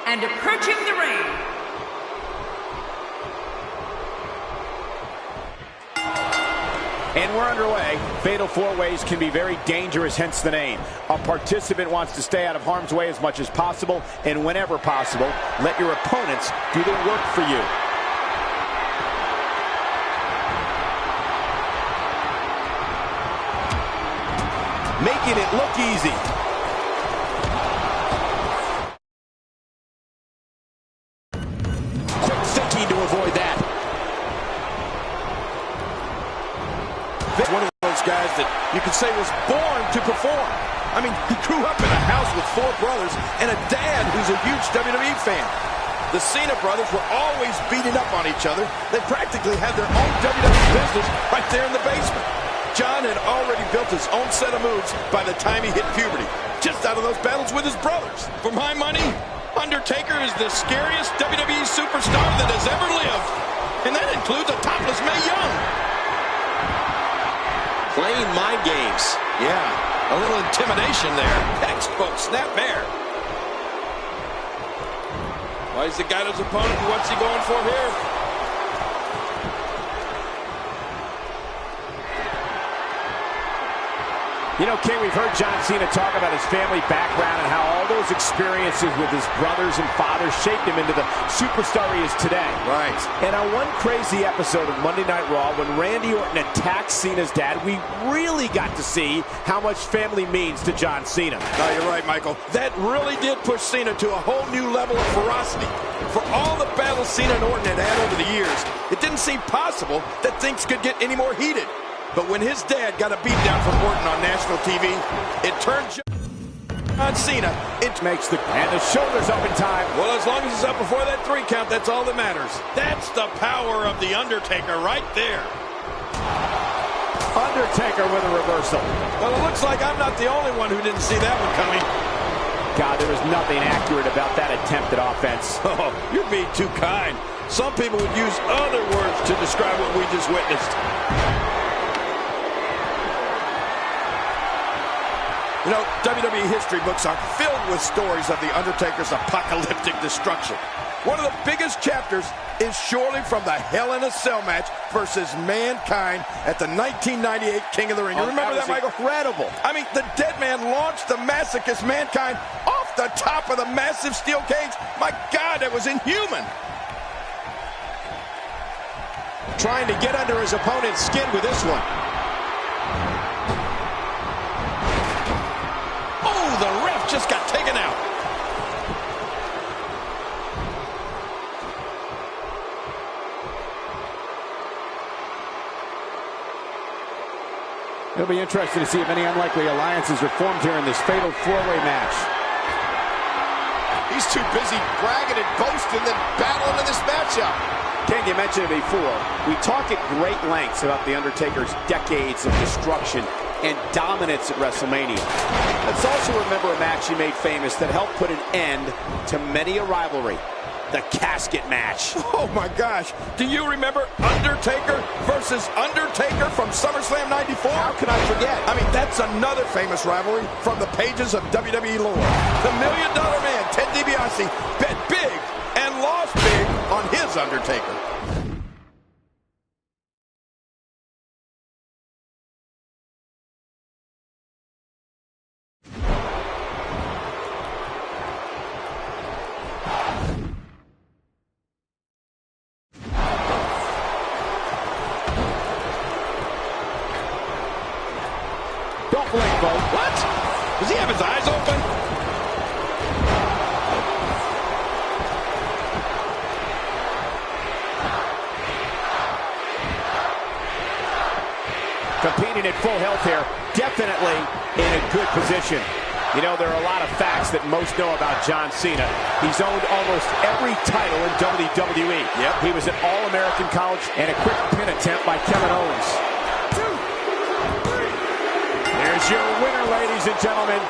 And approaching the ring, and we're underway. Fatal four-ways can be very dangerous, hence the name. A participant wants to stay out of harm's way as much as possible, and whenever possible, let your opponents do the work for you. Making it look easy. Quick thinking to avoid that. One of those guys that you could say was born to perform. I mean, he grew up in a house with 4 brothers and a dad who's a huge WWE fan. The Cena brothers were always beating up on each other. They practically had their own WWE business right there in the basement. John had already built his own set of moves by the time he hit puberty, just out of those battles with his brothers. For my money, Undertaker is the scariest WWE superstar that has ever lived. And that includes a topless Mae Young. Playing mind games. Yeah, a little intimidation there. Textbook snapmare. Well, he's got his opponent. What's he going for here? You know, King, we've heard John Cena talk about his family background and how all those experiences with his brothers and fathers shaped him into the superstar he is today. Right. And on one crazy episode of Monday Night Raw, when Randy Orton attacked Cena's dad, we really got to see how much family means to John Cena. No, you're right, Michael. That really did push Cena to a whole new level of ferocity. For all the battles Cena and Orton had over the years, it didn't seem possible that things could get any more heated. But when his dad got a beat down from Orton on national TV, it turned John Cena. It makes and the shoulders up in time. Well, as long as he's up before that 3 count, that's all that matters. That's the power of the Undertaker right there. Undertaker with a reversal. Well, it looks like I'm not the only one who didn't see that one coming. God, there was nothing accurate about that attempted offense. Oh, you're being too kind. Some people would use other words to describe what we just witnessed. You know, WWE history books are filled with stories of The Undertaker's apocalyptic destruction. One of the biggest chapters is surely from the Hell in a Cell match versus Mankind at the 1998 King of the Ring. You remember that, Michael? Incredible. I mean, the dead man launched the masochist Mankind off the top of the massive steel cage. My God, that was inhuman. Trying to get under his opponent's skin with this one. The ref just got taken out. It'll be interesting to see if any unlikely alliances are formed here in this fatal 4-way match. He's too busy bragging and boasting than battling in this matchup. King, you mentioned it before. We talk at great lengths about The Undertaker's decades of destruction and dominance at WrestleMania. Let's also remember a match he made famous that helped put an end to many a rivalry. The casket match. Oh my gosh. Do you remember Undertaker versus Undertaker from SummerSlam 94? How could I forget? I mean, that's another famous rivalry from the pages of WWE lore. The $1 Million Man, Ted DiBiase, bet big and lost big on his Undertaker. Don't blink, folks. What? Does he have his eyes open? Competing at full health here, definitely in a good position. You know, there are a lot of facts that most know about John Cena. He's owned almost every title in WWE. Yep. He was an All-American college and a quick pin attempt by Kevin Owens. 2, 3. There's your winner, ladies and gentlemen.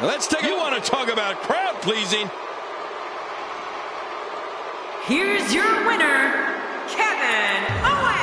Let's take. You want to talk about crowd pleasing? Here's your winner, Kevin Owens.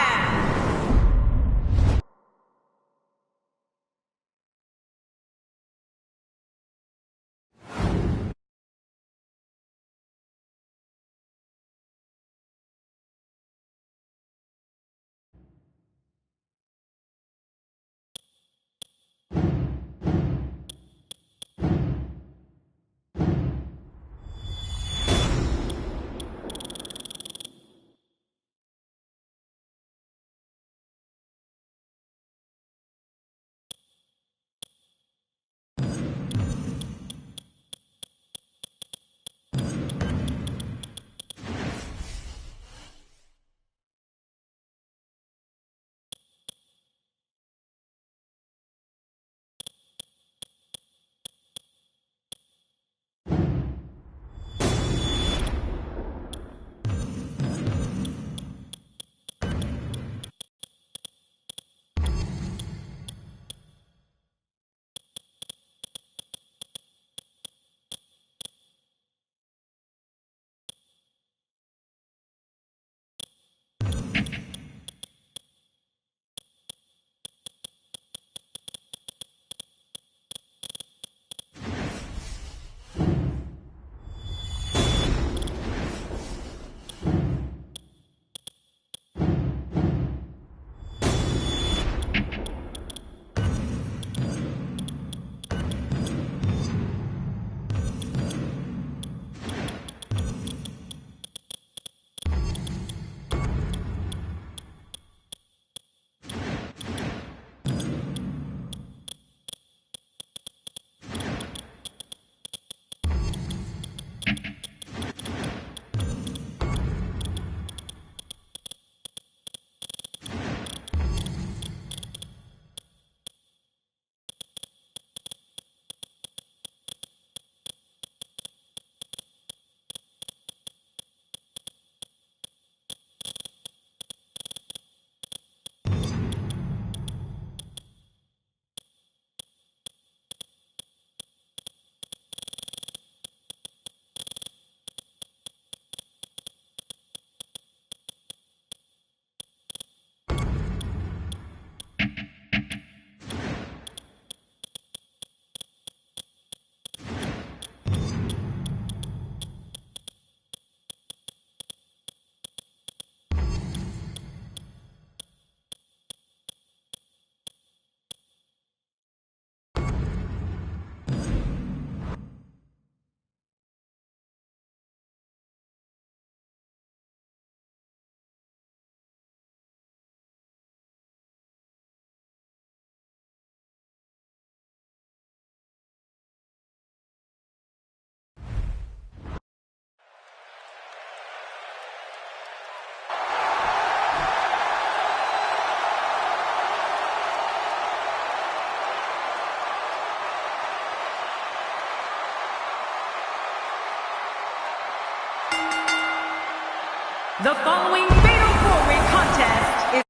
The following fatal four-way contest is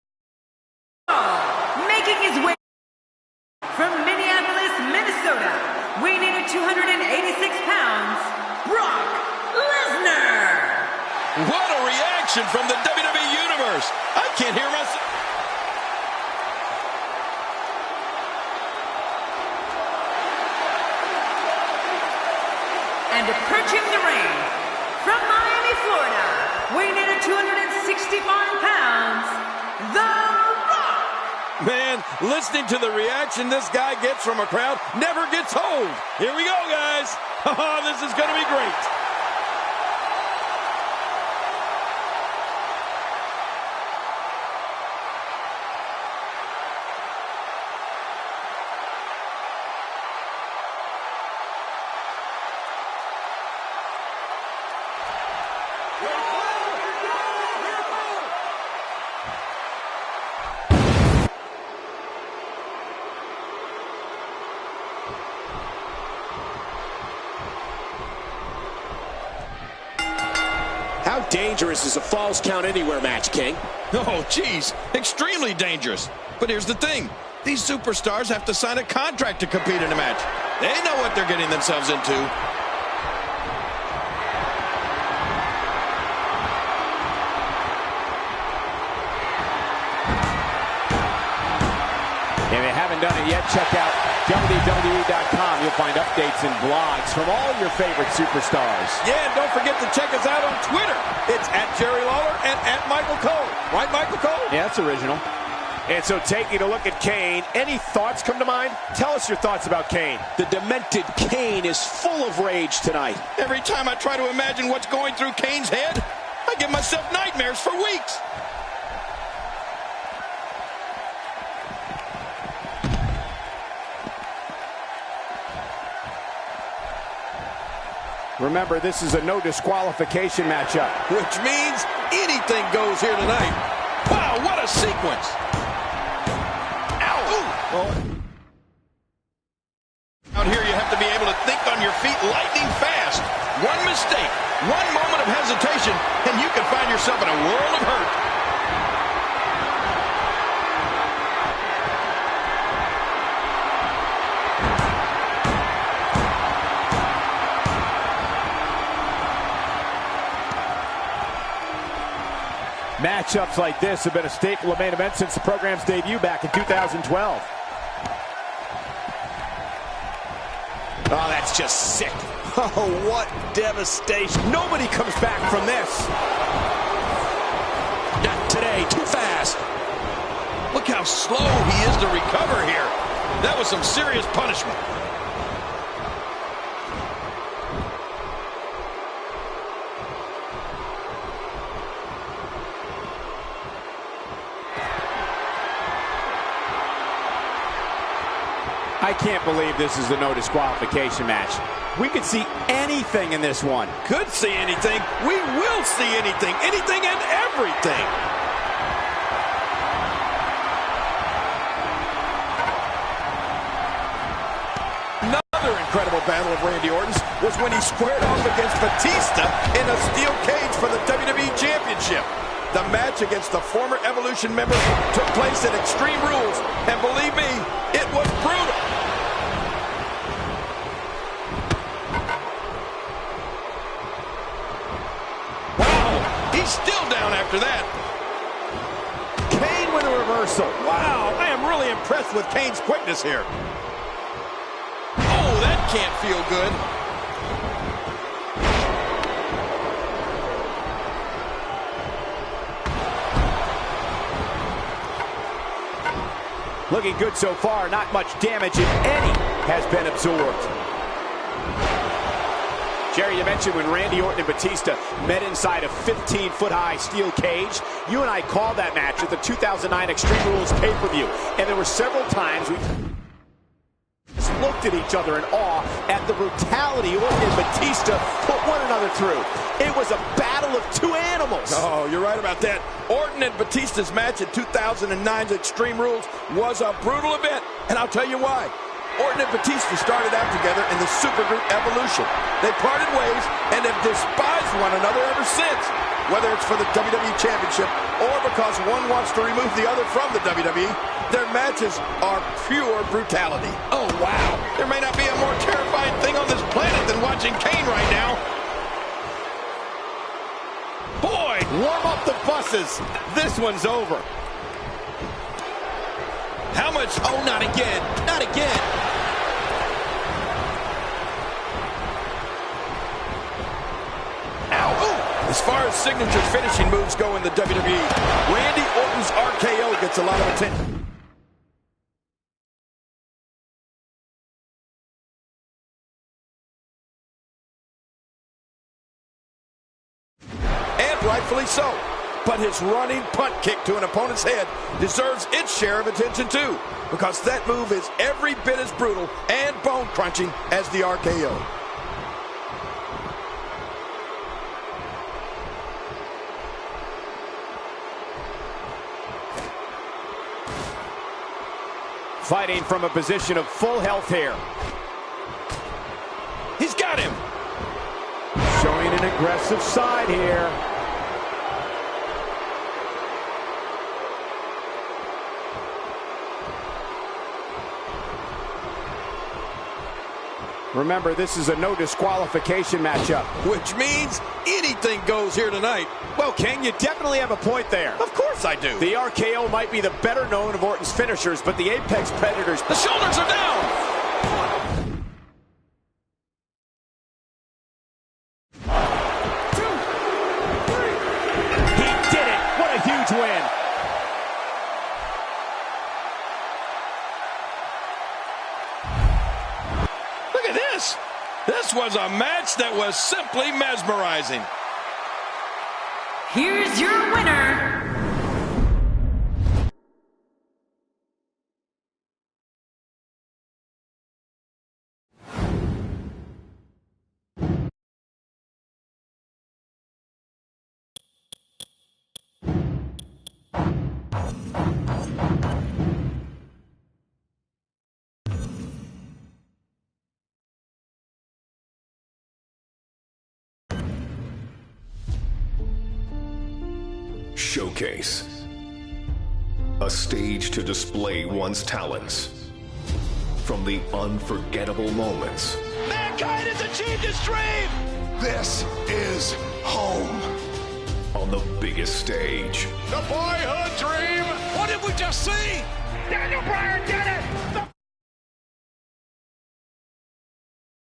making his way from Minneapolis, Minnesota, weighing in at 286 pounds, Brock Lesnar. What a reaction from the WWE Universe. I can't hear myself. And approaching the ring from Miami, Florida, weighing in at 265 pounds, The Rock. Man, listening to the reaction this guy gets from a crowd never gets old. Here we go, guys. Oh, this is going to be great. How dangerous is a Falls Count Anywhere match, King? Oh, geez, extremely dangerous. But here's the thing. These superstars have to sign a contract to compete in a match. They know what they're getting themselves into. If you haven't done it yet, check out WWE.com. You'll find updates and blogs from all your favorite superstars. Yeah, and don't forget to check us out on Twitter. It's @JerryLawler and @Michael Cole. Right, Michael Cole? Yeah, that's original. And so taking a look at Kane, any thoughts come to mind? Tell us your thoughts about Kane. The demented Kane is full of rage tonight. Every time I try to imagine what's going through Kane's head, I give myself nightmares for weeks. Remember, this is a no disqualification matchup. Which means anything goes here tonight. Wow, what a sequence. Ow. Well, out here you have to be able to think on your feet lightning fast. One mistake, one moment of hesitation, and you can find yourself in a world of hurt. Matchups like this have been a staple of main events since the program's debut back in 2012. Oh, that's just sick. Oh, what devastation. Nobody comes back from this. Not today, too fast. Look how slow he is to recover here. That was some serious punishment. I can't believe this is a no disqualification match. We could see anything in this one. Could see anything. We will see anything. Anything and everything. Another incredible battle of Randy Orton's was when he squared off against Batista in a steel cage for the WWE Championship. The match against the former Evolution member took place at Extreme Rules, and believe me, it was brutal. Wow, he's still down after that. Kane with a reversal. Wow, I am really impressed with Kane's quickness here. Oh, that can't feel good. Looking good so far. Not much damage, if any, has been absorbed. Jerry, you mentioned when Randy Orton and Batista met inside a 15-foot-high steel cage. You and I called that match at the 2009 Extreme Rules pay-per-view. And there were several times we just looked at each other in awe at the brutality Orton and Batista put one another through. It was a battle of two animals. Oh, you're right about that. Orton and Batista's match at 2009's Extreme Rules was a brutal event, and I'll tell you why. Orton and Batista started out together in the supergroup Evolution. They parted ways and have despised one another ever since. Whether it's for the WWE Championship or because one wants to remove the other from the WWE, their matches are pure brutality. Oh, wow. There may not be a more terrifying thing on this planet than watching Kane right now. Boy, Warm up the buses. This one's over. how much? Oh, not again. Not again. Ow. Ooh. As far as signature finishing moves go in the WWE, Randy Orton's RKO gets a lot of attention. And rightfully so. But his running punt kick to an opponent's head deserves its share of attention too, because that move is every bit as brutal and bone-crunching as the RKO. Fighting from a position of full health here. He's got him. Showing an aggressive side here. Remember, this is a no disqualification matchup. Which means anything goes here tonight. Well, King, you definitely have a point there. Of course I do. The RKO might be the better known of Orton's finishers, but the Apex Predators... The shoulders are down. He did it! What a huge win! Look at this. This was a match that was simply mesmerizing. Here's your winner, Showcase. A stage to display one's talents. From the unforgettable moments. Mankind has achieved his dream. This is home. On the biggest stage. The boyhood dream. What did we just see? Daniel Bryan did it.